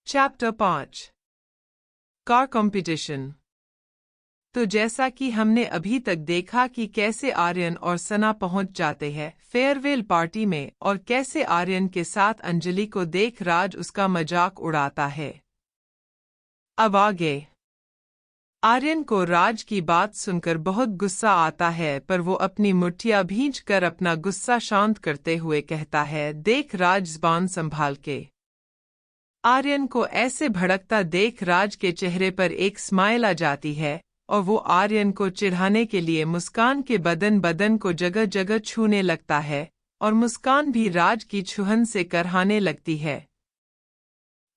Chapter 5 car competition. तो जैसा कि हमने अभी तक देखा कि कैसे आर्यन और सना पहुंच जाते हैं फेयरवेल पार्टी में और कैसे आर्यन के साथ अंजलि को देख राज उसका मजाक उड़ाता है। अब आगे आर्यन को राज की बात सुनकर बहुत गुस्सा आता है, पर वो अपनी मुट्ठियां भींच कर अपना गुस्सा शांत करते हुए कहता है, देख राज ज़बान संभाल के। आर्यन को ऐसे भड़कता देख राज के चेहरे पर एक स्माइल आ जाती है और वो आर्यन को चिढ़ाने के लिए मुस्कान के बदन को जगह जगह छूने लगता है और मुस्कान भी राज की छुहन से करहाने लगती है।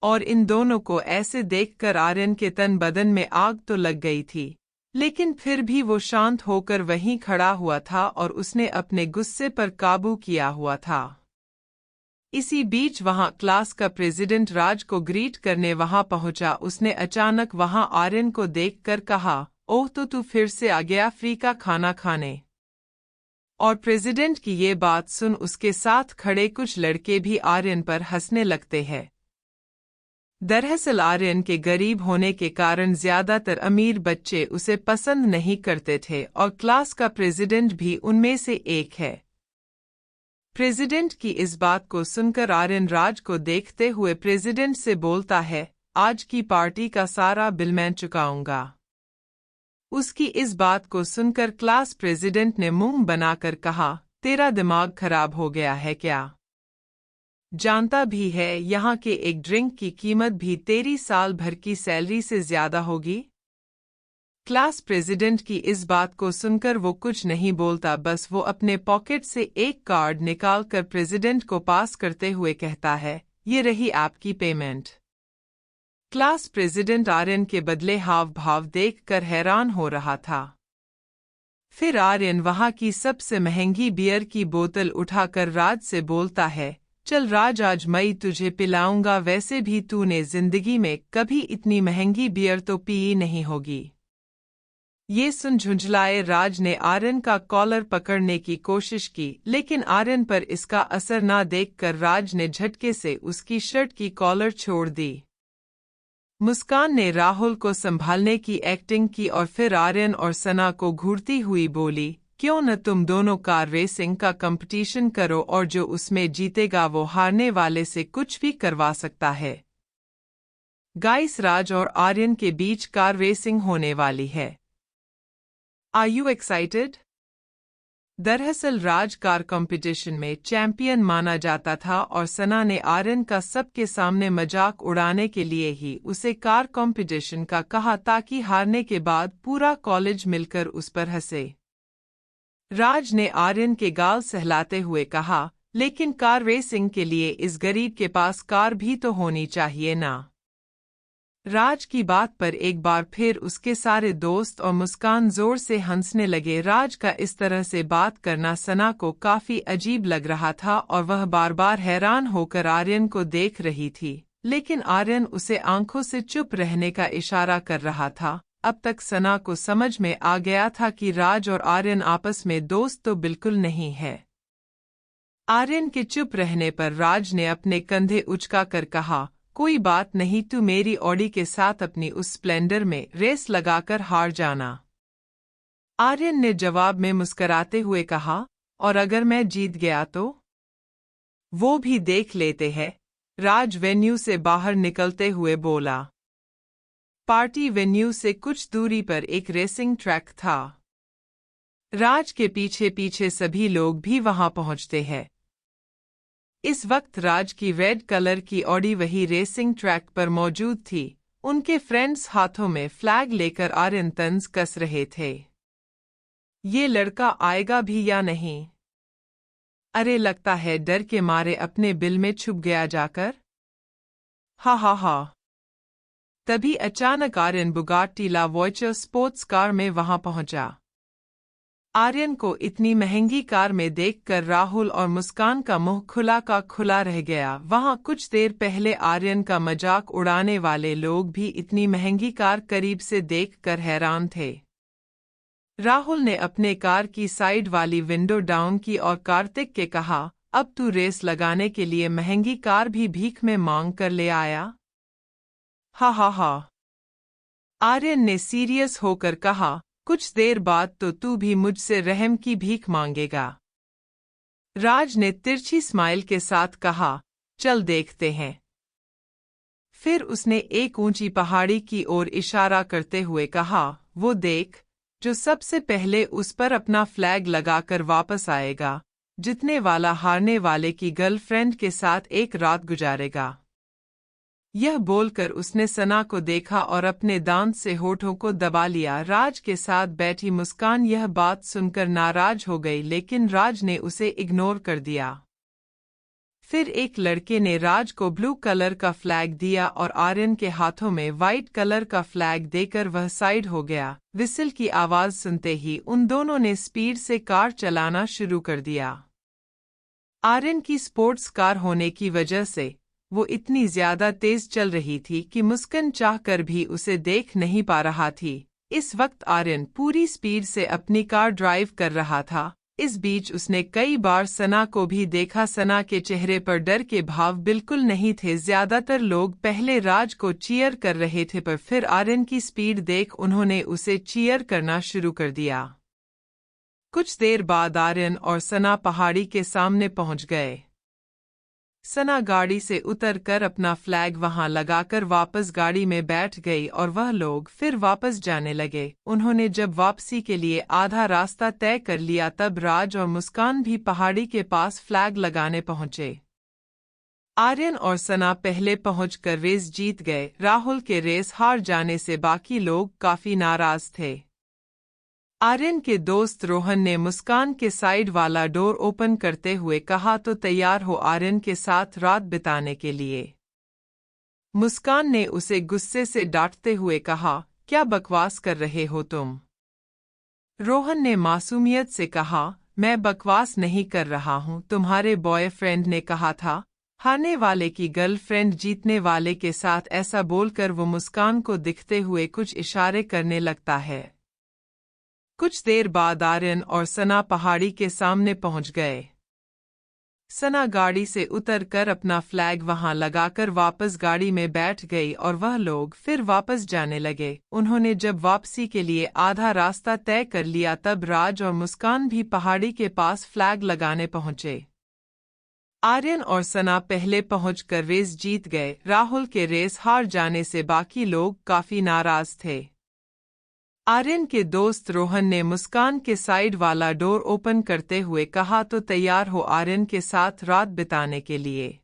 और इन दोनों को ऐसे देखकर आर्यन के तन बदन में आग तो लग गई थी, लेकिन फिर भी वो शांत होकर वहीं खड़ा हुआ था और उसने अपने गुस्से पर काबू किया हुआ था। इसी बीच वहां क्लास का प्रेसिडेंट राज को ग्रीट करने वहां पहुंचा। उसने अचानक वहां आर्यन को देखकर कहा, ओह तो तू फिर से आ गया फ्री का खाना खाने। और प्रेसिडेंट की ये बात सुन उसके साथ खड़े कुछ लड़के भी आर्यन पर हंसने लगते हैं। दरअसल आर्यन के गरीब होने के कारण ज्यादातर अमीर बच्चे उसे पसंद नहीं करते थे और क्लास का प्रेसिडेंट भी उनमें से एक है। प्रेसिडेंट की इस बात को सुनकर आर्यन राज को देखते हुए प्रेसिडेंट से बोलता है, आज की पार्टी का सारा बिल मैं चुकाऊंगा। उसकी इस बात को सुनकर क्लास प्रेसिडेंट ने मुंह बनाकर कहा, तेरा दिमाग खराब हो गया है क्या? जानता भी है यहाँ के एक ड्रिंक की कीमत भी तेरी साल भर की सैलरी से ज्यादा होगी? क्लास प्रेसिडेंट की इस बात को सुनकर वो कुछ नहीं बोलता, बस वो अपने पॉकेट से एक कार्ड निकालकर प्रेसिडेंट को पास करते हुए कहता है, ये रही आपकी पेमेंट। क्लास प्रेसिडेंट आर्यन के बदले हाव भाव देखकर हैरान हो रहा था। फिर आर्यन वहां की सबसे महंगी बियर की बोतल उठाकर राज से बोलता है, चल राज आज मैं तुझे पिलाऊंगा, वैसे भी तूने जिंदगी में कभी इतनी महंगी बियर तो पी नहीं होगी। ये सुन झुंझलाए राज ने आर्यन का कॉलर पकड़ने की कोशिश की, लेकिन आर्यन पर इसका असर ना देखकर राज ने झटके से उसकी शर्ट की कॉलर छोड़ दी। मुस्कान ने राहुल को संभालने की एक्टिंग की और फिर आर्यन और सना को घूरती हुई बोली, क्यों न तुम दोनों कार रेसिंग का कंपटीशन करो और जो उसमें जीतेगा वो हारने वाले से कुछ भी करवा सकता है। गाइस, राज और आर्यन के बीच कार रेसिंग होने वाली है। Are you excited? दरअसल राज कार कंपटीशन में चैंपियन माना जाता था और सना ने आर्यन का सबके सामने मजाक उड़ाने के लिए ही उसे कार कंपटीशन का कहा, ताकि हारने के बाद पूरा कॉलेज मिलकर उस पर हंसे। राज ने आर्यन के गाल सहलाते हुए कहा, लेकिन कार रेसिंग के लिए इस गरीब के पास कार भी तो होनी चाहिए ना। राज की बात पर एक बार फिर उसके सारे दोस्त और मुस्कान जोर से हंसने लगे। राज का इस तरह से बात करना सना को काफी अजीब लग रहा था और वह बार बार हैरान होकर आर्यन को देख रही थी, लेकिन आर्यन उसे आंखों से चुप रहने का इशारा कर रहा था। अब तक सना को समझ में आ गया था कि राज और आर्यन आपस में दोस्त तो बिल्कुल नहीं है। आर्यन के चुप रहने पर राज ने अपने कंधे उचकाकर कहा, कोई बात नहीं, तू मेरी ऑडी के साथ अपनी उस स्प्लेंडर में रेस लगाकर हार जाना। आर्यन ने जवाब में मुस्कराते हुए कहा, और अगर मैं जीत गया तो? वो भी देख लेते हैं। राज वेन्यू से बाहर निकलते हुए बोला। पार्टी वेन्यू से कुछ दूरी पर एक रेसिंग ट्रैक था। राज के पीछे पीछे सभी लोग भी वहां पहुंचते हैं। इस वक्त राज की रेड कलर की ऑडी वही रेसिंग ट्रैक पर मौजूद थी। उनके फ्रेंड्स हाथों में फ्लैग लेकर आर्यन तंज कस रहे थे। ये लड़का आएगा भी या नहीं? अरे लगता है डर के मारे अपने बिल में छुप गया जाकर। हा हा हा। तभी अचानक आर्यन बुगाट्टी ला वॉयचर स्पोर्ट्स कार में वहां पहुंचा। आर्यन को इतनी महंगी कार में देखकर राहुल और मुस्कान का मुंह खुला का खुला रह गया। वहां कुछ देर पहले आर्यन का मजाक उड़ाने वाले लोग भी इतनी महंगी कार करीब से देखकर हैरान थे। राहुल ने अपने कार की साइड वाली विंडो डाउन की और कार्तिक के कहा, अब तू रेस लगाने के लिए महंगी कार भी भीख में मांग कर ले आया? हा हा हा। आर्यन ने सीरियस होकर कहा, कुछ देर बाद तो तू भी मुझसे रहम की भीख मांगेगा। राज ने तिरछी स्माइल के साथ कहा, चल देखते हैं। फिर उसने एक ऊंची पहाड़ी की ओर इशारा करते हुए कहा, वो देख, जो सबसे पहले उस पर अपना फ्लैग लगाकर वापस आएगा, जीतने वाला हारने वाले की गर्लफ्रेंड के साथ एक रात गुजारेगा। यह बोलकर उसने सना को देखा और अपने दांत से होठों को दबा लिया। राज के साथ बैठी मुस्कान यह बात सुनकर नाराज हो गई, लेकिन राज ने उसे इग्नोर कर दिया। फिर एक लड़के ने राज को ब्लू कलर का फ्लैग दिया और आर्यन के हाथों में वाइट कलर का फ्लैग देकर वह साइड हो गया। विसिल की आवाज सुनते ही उन दोनों ने स्पीड से कार चलाना शुरू कर दिया। आर्यन की स्पोर्ट्स कार होने की वजह से वो इतनी ज्यादा तेज चल रही थी कि मुस्कान चाहकर भी उसे देख नहीं पा रहा थी। इस वक्त आर्यन पूरी स्पीड से अपनी कार ड्राइव कर रहा था। इस बीच उसने कई बार सना को भी देखा। सना के चेहरे पर डर के भाव बिल्कुल नहीं थे। ज्यादातर लोग पहले राज को चीयर कर रहे थे, पर फिर आर्यन की स्पीड देख उन्होंने उसे चीयर करना शुरू कर दिया। कुछ देर बाद आर्यन और सना पहाड़ी के सामने पहुंच गए। सना गाड़ी से उतरकर अपना फ्लैग वहां लगाकर वापस गाड़ी में बैठ गई और वह लोग फिर वापस जाने लगे। उन्होंने जब वापसी के लिए आधा रास्ता तय कर लिया तब राज और मुस्कान भी पहाड़ी के पास फ्लैग लगाने पहुंचे। आर्यन और सना पहले पहुंचकर रेस जीत गए। राहुल के रेस हार जाने से बाकी लोग काफी नाराज थे। आर्यन के दोस्त रोहन ने मुस्कान के साइड वाला डोर ओपन करते हुए कहा, तो तैयार हो आर्यन के साथ रात बिताने के लिए। मुस्कान ने उसे गुस्से से डांटते हुए कहा, क्या बकवास कर रहे हो तुम? रोहन ने मासूमियत से कहा, मैं बकवास नहीं कर रहा हूं, तुम्हारे बॉयफ्रेंड ने कहा था हारने वाले की गर्लफ्रेंड जीतने वाले के साथ। ऐसा बोलकर वो मुस्कान को दिखते हुए कुछ इशारे करने लगता है। कुछ देर बाद आर्यन और सना पहाड़ी के सामने पहुंच गए। सना गाड़ी से उतरकर अपना फ्लैग वहां लगाकर वापस गाड़ी में बैठ गई और वह लोग फिर वापस जाने लगे। उन्होंने जब वापसी के लिए आधा रास्ता तय कर लिया तब राज और मुस्कान भी पहाड़ी के पास फ्लैग लगाने पहुंचे। आर्यन और सना पहले पहुंचकर रेस जीत गए। राहुल के रेस हार जाने से बाकी लोग काफी नाराज थे। आर्यन के दोस्त रोहन ने मुस्कान के साइड वाला डोर ओपन करते हुए कहा, तो तैयार हो आर्यन के साथ रात बिताने के लिए।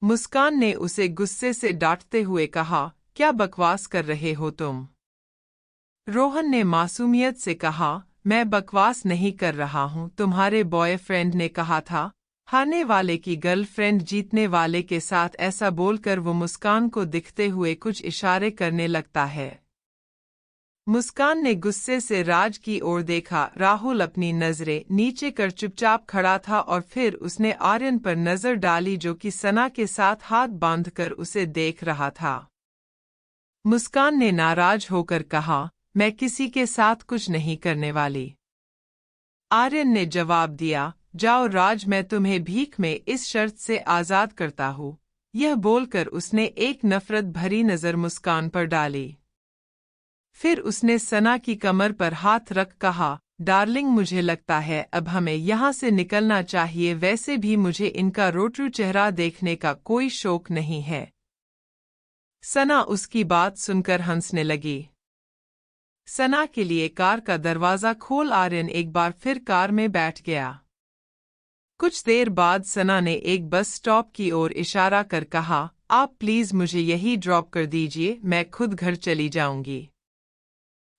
मुस्कान ने उसे गुस्से से डांटते हुए कहा, क्या बकवास कर रहे हो तुम? रोहन ने मासूमियत से कहा, मैं बकवास नहीं कर रहा हूं, तुम्हारे बॉयफ्रेंड ने कहा था हारने वाले की गर्लफ्रेंड जीतने वाले के साथ। ऐसा बोलकर वो मुस्कान को दिखते हुए कुछ इशारे करने लगता है। मुस्कान ने गुस्से से राज की ओर देखा। राहुल अपनी नजरें नीचे कर चुपचाप खड़ा था और फिर उसने आर्यन पर नजर डाली जो कि सना के साथ हाथ बांधकर उसे देख रहा था। मुस्कान ने नाराज होकर कहा, मैं किसी के साथ कुछ नहीं करने वाली। आर्यन ने जवाब दिया, जाओ राज, मैं तुम्हें भीख में इस शर्त से आजाद करता हूँ। यह बोलकर उसने एक नफरत भरी नजर मुस्कान पर डाली। फिर उसने सना की कमर पर हाथ रख कहा, डार्लिंग, मुझे लगता है अब हमें यहाँ से निकलना चाहिए। वैसे भी मुझे इनका रोटरू चेहरा देखने का कोई शौक नहीं है। सना उसकी बात सुनकर हंसने लगी। सना के लिए कार का दरवाजा खोल आर्यन एक बार फिर कार में बैठ गया। कुछ देर बाद सना ने एक बस स्टॉप की ओर इशारा कर कहा, आप प्लीज मुझे यही ड्रॉप कर दीजिए, मैं खुद घर चली जाऊंगी।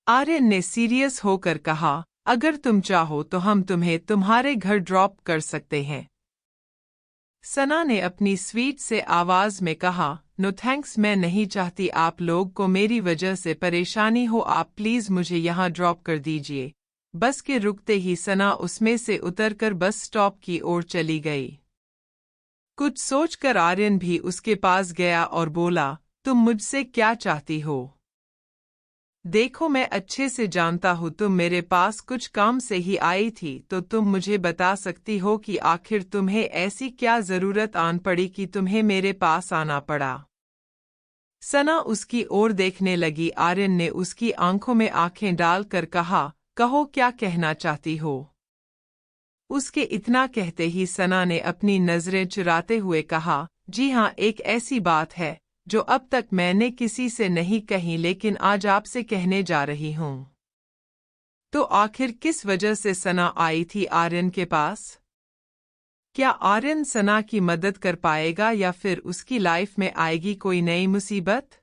आर्यन ने सीरियस होकर कहा, अगर तुम चाहो तो हम तुम्हें तुम्हारे घर ड्रॉप कर सकते हैं। सना ने अपनी स्वीट से आवाज में कहा, नो थैंक्स, मैं नहीं चाहती आप लोग को मेरी वजह से परेशानी हो, आप प्लीज मुझे यहाँ ड्रॉप कर दीजिए। बस के रुकते ही सना उसमें से उतरकर बस स्टॉप की ओर चली गई। कुछ सोचकर आर्यन भी उसके पास गया और बोला, तुम मुझसे क्या चाहती हो? देखो, मैं अच्छे से जानता हूँ तुम मेरे पास कुछ काम से ही आई थी, तो तुम मुझे बता सकती हो कि आखिर तुम्हें ऐसी क्या जरूरत आन पड़ी कि तुम्हें मेरे पास आना पड़ा? सना उसकी ओर देखने लगी। आर्यन ने उसकी आंखों में आंखें डालकर कहा, कहो क्या कहना चाहती हो। उसके इतना कहते ही सना ने अपनी नजरें चुराते हुए कहा, जी हाँ, एक ऐसी बात है जो अब तक मैंने किसी से नहीं कही, लेकिन आज आपसे कहने जा रही हूँ। तो आखिर किस वजह से सना आई थी आर्यन के पास? क्या आर्यन सना की मदद कर पाएगा या फिर उसकी लाइफ में आएगी कोई नई मुसीबत?